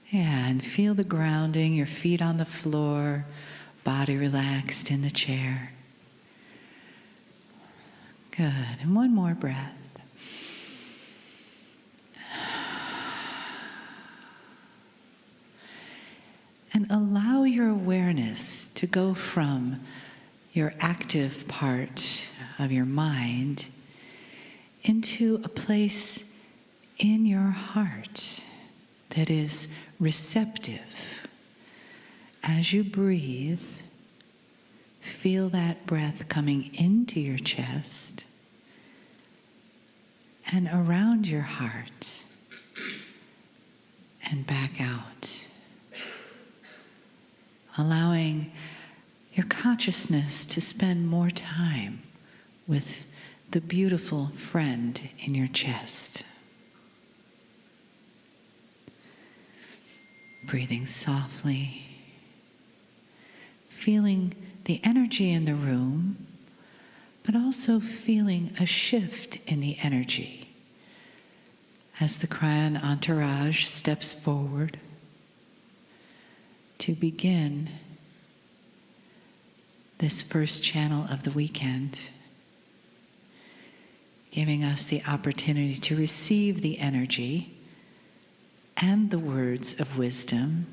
Yeah, and feel the grounding, your feet on the floor, body relaxed in the chair. Good. And one more breath. And allow your awareness to go from your active part of your mind into a place in your heart that is receptive. As you breathe, feel that breath coming into your chest and around your heart and back out. Allowing your consciousness to spend more time with the beautiful friend in your chest. Breathing softly, feeling the energy in the room, but also feeling a shift in the energy as the Kryon entourage steps forward to begin this first channel of the weekend, giving us the opportunity to receive the energy and the words of wisdom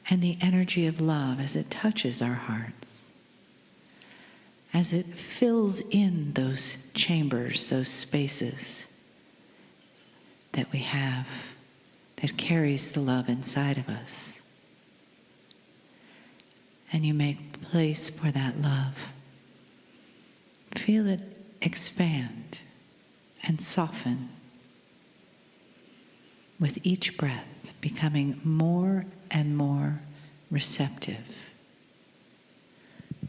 and the energy of love as it touches our hearts, as it fills in those chambers, those spaces that we have, that carries the love inside of us. And you make place for that love. Feel it expand and soften with each breath, becoming more and more receptive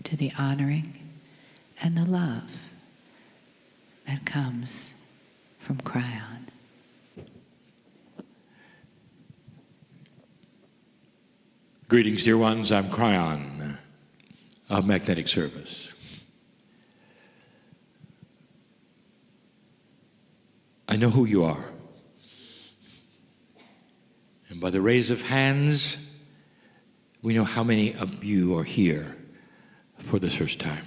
to the honoring and the love that comes from Kryon. Greetings, dear ones. I'm Kryon of Magnetic Service. I know who you are. And by the raise of hands, we know how many of you are here for the first time.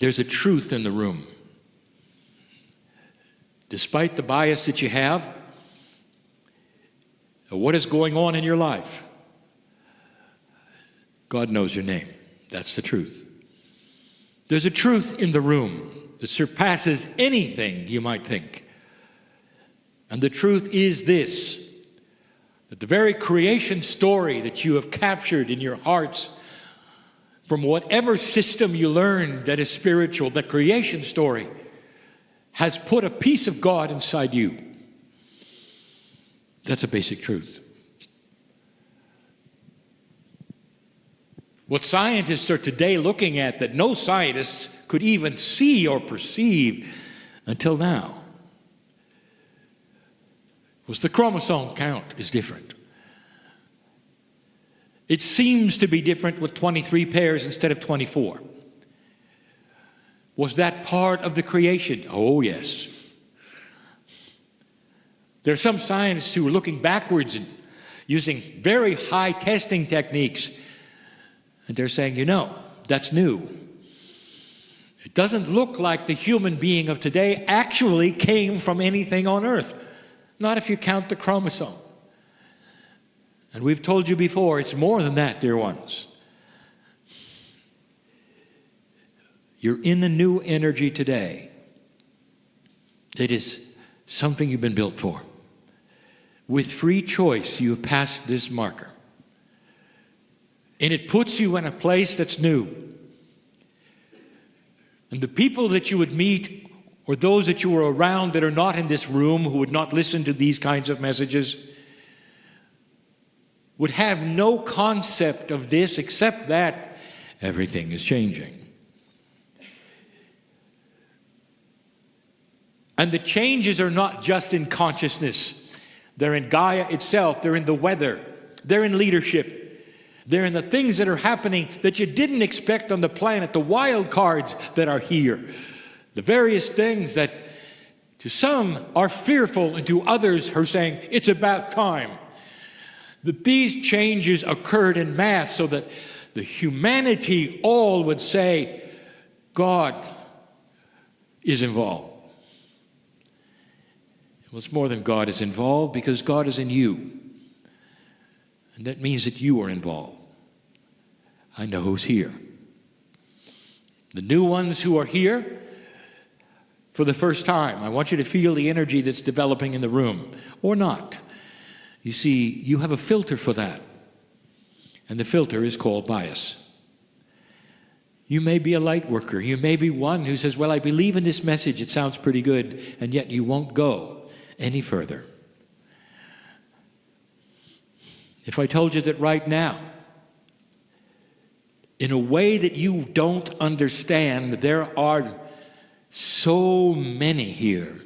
There's a truth in the room. Despite the bias that you have, or what is going on in your life, God knows your name. That's the truth. There's a truth in the room that surpasses anything you might think. And the truth is this, that the very creation story that you have captured in your hearts, from whatever system you learned that is spiritual, the creation story has put a piece of God inside you. That's a basic truth. What scientists are today looking at that no scientists could even see or perceive until now was the chromosome count is different. It seems to be different with 23 pairs instead of 24. Was that part of the creation? Oh, yes. There are some scientists who are looking backwards and using very high testing techniques, and they're saying, you know, that's new. It doesn't look like the human being of today actually came from anything on Earth. Not if you count the chromosome. And we've told you before, it's more than that, dear ones. You're in the new energy today. It is something you've been built for. With free choice, you have passed this marker. And it puts you in a place that's new. And the people that you would meet, or those that you were around that are not in this room, who would not listen to these kinds of messages, would have no concept of this except that everything is changing. And the changes are not just in consciousness. They're in Gaia itself. They're in the weather. They're in leadership. They're in the things that are happening that you didn't expect on the planet, the wild cards that are here. The various things that to some are fearful and to others are saying, it's about time. That these changes occurred in mass so that the humanity all would say, God is involved. Well, it's more than God is involved, because God is in you. And that means that you are involved. I know who's here. The new ones who are here for the first time, I want you to feel the energy that's developing in the room, or not. You see, you have a filter for that. And the filter is called bias. You may be a light worker. You may be one who says, well, I believe in this message. It sounds pretty good. And yet you won't go any further. If I told you that right now, in a way that you don't understand, there are so many here,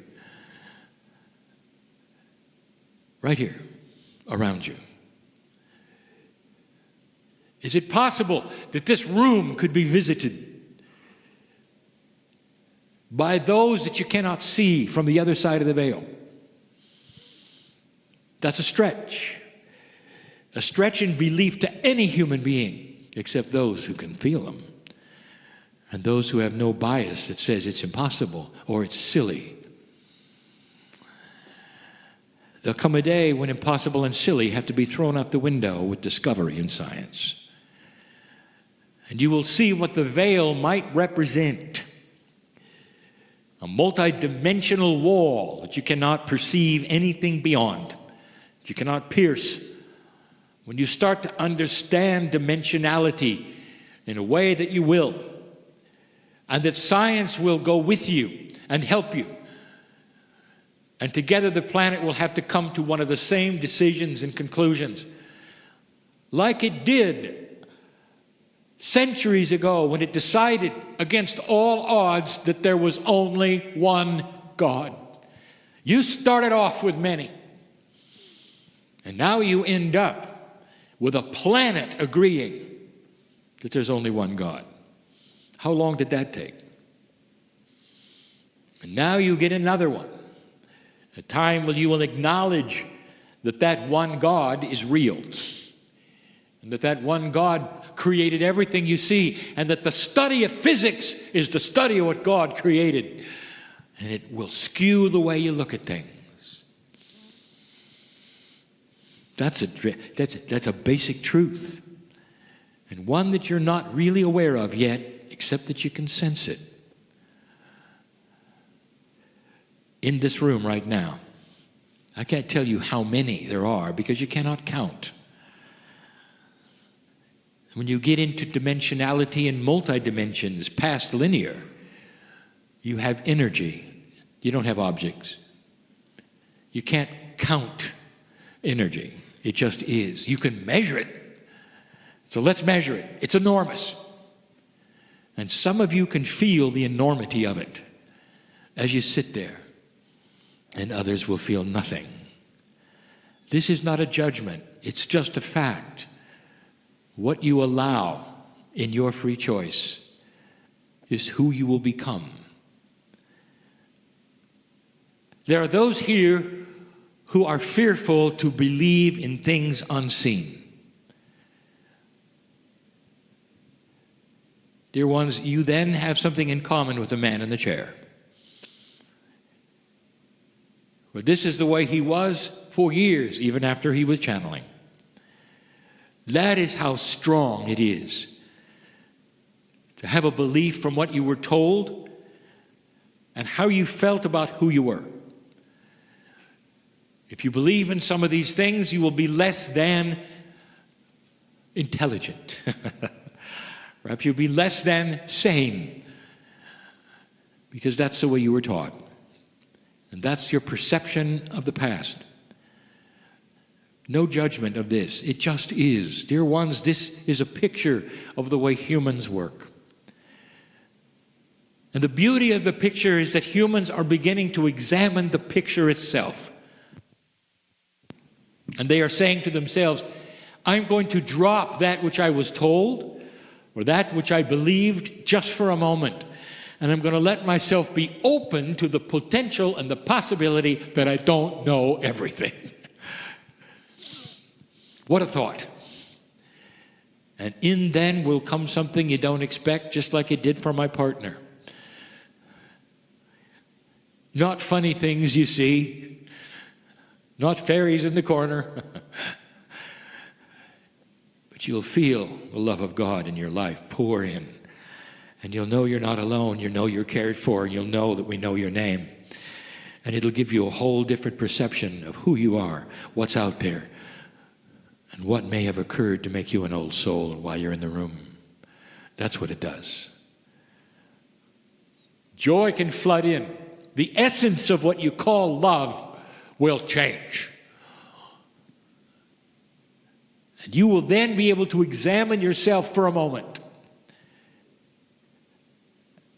right here, around you. Is it possible that this room could be visited by those that you cannot see from the other side of the veil? That's a stretch in belief to any human being, except those who can feel them, and those who have no bias that says it's impossible or it's silly. There'll come a day when impossible and silly have to be thrown out the window with discovery in science. And you will see what the veil might represent. A multi-dimensional wall that you cannot perceive anything beyond, that you cannot pierce. When you start to understand dimensionality in a way that you will, and that science will go with you and help you, and together the planet will have to come to one of the same decisions and conclusions, like it did centuries ago when it decided against all odds that there was only one God. You started off with many, and now you end up with a planet agreeing that there's only one God. How long did that take? And now you get another one. A time when you will acknowledge that that one God is real, and that that one God created everything you see, and that the study of physics is the study of what God created. And it will skew the way you look at things. That's a basic truth, and one that you're not really aware of yet, except that you can sense it. In this room right now, I can't tell you how many there are because you cannot count. When you get into dimensionality and multi-dimensions past linear, you have energy. You don't have objects. You can't count energy. It just is. You can measure it. So let's measure it. It's enormous. And some of you can feel the enormity of it as you sit there, and others will feel nothing. This is not a judgment. It's just a fact. What you allow in your free choice is who you will become. There are those here who are fearful to believe in things unseen. Dear ones, you then have something in common with the man in the chair. But this is the way he was for years, even after he was channeling. That is how strong it is to have a belief from what you were told and how you felt about who you were. If you believe in some of these things, you will be less than intelligent. Perhaps you'll be less than sane, because that's the way you were taught. And that's your perception of the past. No judgment of this. It just is. Dear ones, this is a picture of the way humans work. And the beauty of the picture is that humans are beginning to examine the picture itself. And they are saying to themselves, I'm going to drop that which I was told or that which I believed just for a moment. and I'm going to let myself be open to the potential and the possibility that I don't know everything. What a thought. And in then will come something you don't expect, just like it did for my partner. Not funny things you see, not fairies in the corner, but you'll feel the love of God in your life pour in. And you'll know you're not alone, you'll know you're cared for, and you'll know that we know your name. And it'll give you a whole different perception of who you are, what's out there, and what may have occurred to make you an old soul while you're in the room. That's what it does. Joy can flood in. The essence of what you call love will change. And you will then be able to examine yourself for a moment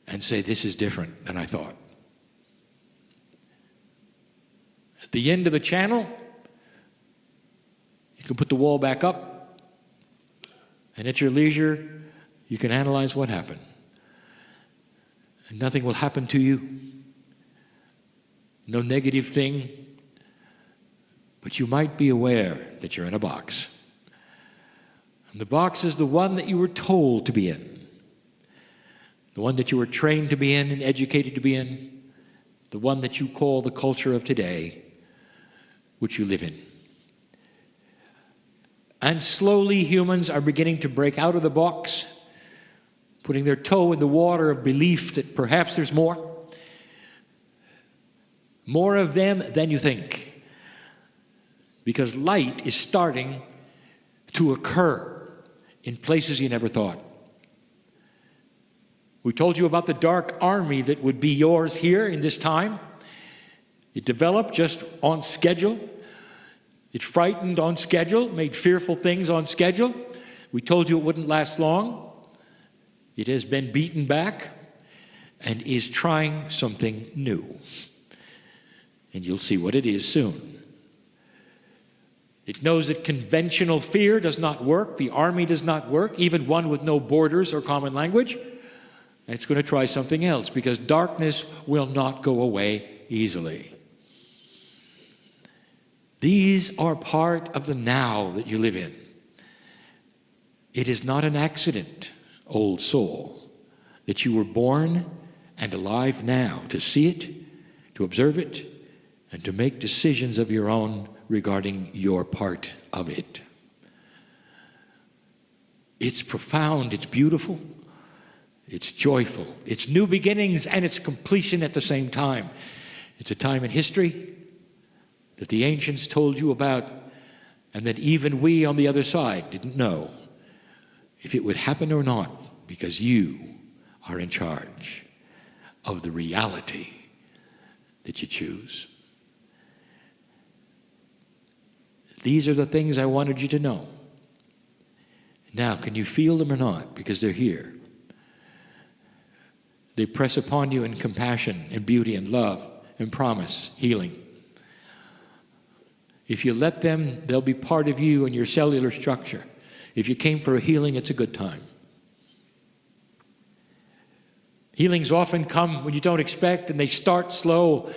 and say, this is different than I thought. At the end of the channel, you can put the wall back up, and at your leisure, you can analyze what happened. And nothing will happen to you. No negative thing. But you might be aware that you're in a box. And the box is the one that you were told to be in. The one that you were trained to be in and educated to be in. The one that you call the culture of today, which you live in. And slowly humans are beginning to break out of the box, putting their toe in the water of belief that perhaps there's more. More of them than you think. Because light is starting to occur in places you never thought. We told you about the dark army that would be yours here in this time. It developed just on schedule. It frightened on schedule, made fearful things on schedule. We told you it wouldn't last long. It has been beaten back and is trying something new. And you'll see what it is soon. It knows that conventional fear does not work. The army does not work, even one with no borders or common language. And it's going to try something else, because darkness will not go away easily. These are part of the now that you live in. It is not an accident, old soul, that you were born and alive now to see it, to observe it, and to make decisions of your own regarding your part of it. It's profound, it's beautiful, it's joyful, it's new beginnings and it's completion at the same time. It's a time in history that the ancients told you about, and that even we on the other side didn't know if it would happen or not, because you are in charge of the reality that you choose. These are the things I wanted you to know. Now, can you feel them or not? Because they're here. They press upon you in compassion and beauty and love and promise, healing. If you let them, they'll be part of you and your cellular structure. If you came for a healing, it's a good time. Healings often come when you don't expect, and they start slow,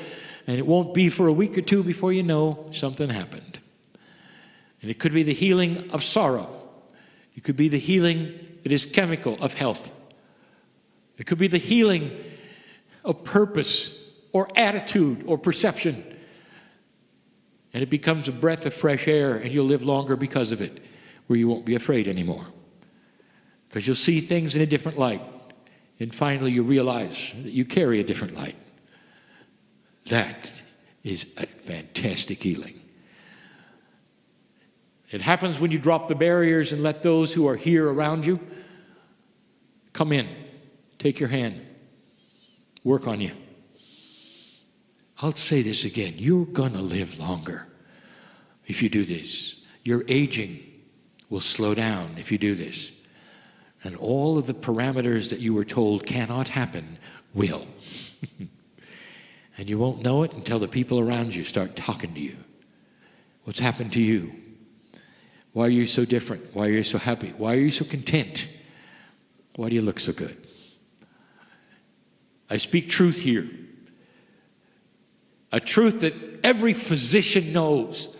and it won't be for a week or two before you know something happened. And it could be the healing of sorrow. It could be the healing that is chemical of health. It could be the healing of purpose or attitude or perception. And it becomes a breath of fresh air, and you'll live longer because of it, where you won't be afraid anymore. Because you'll see things in a different light. And finally you realize that you carry a different light. That is a fantastic healing. It happens when you drop the barriers and let those who are here around you come in, take your hand, work on you. I'll say this again. You're going to live longer if you do this. Your aging will slow down if you do this. And all of the parameters that you were told cannot happen will. And you won't know it until the people around you start talking to you. What's happened to you? Why are you so different? Why are you so happy? Why are you so content? Why do you look so good? I speak truth here. A truth that every physician knows.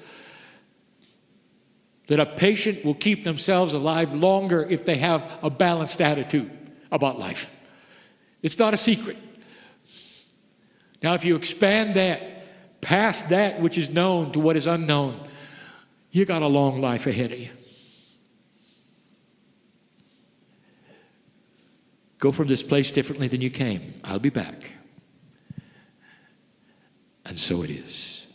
That a patient will keep themselves alive longer if they have a balanced attitude about life. It's not a secret. Now, if you expand that past that which is known to what is unknown, you got a long life ahead of you. Go from this place differently than you came. I'll be back. And so it is.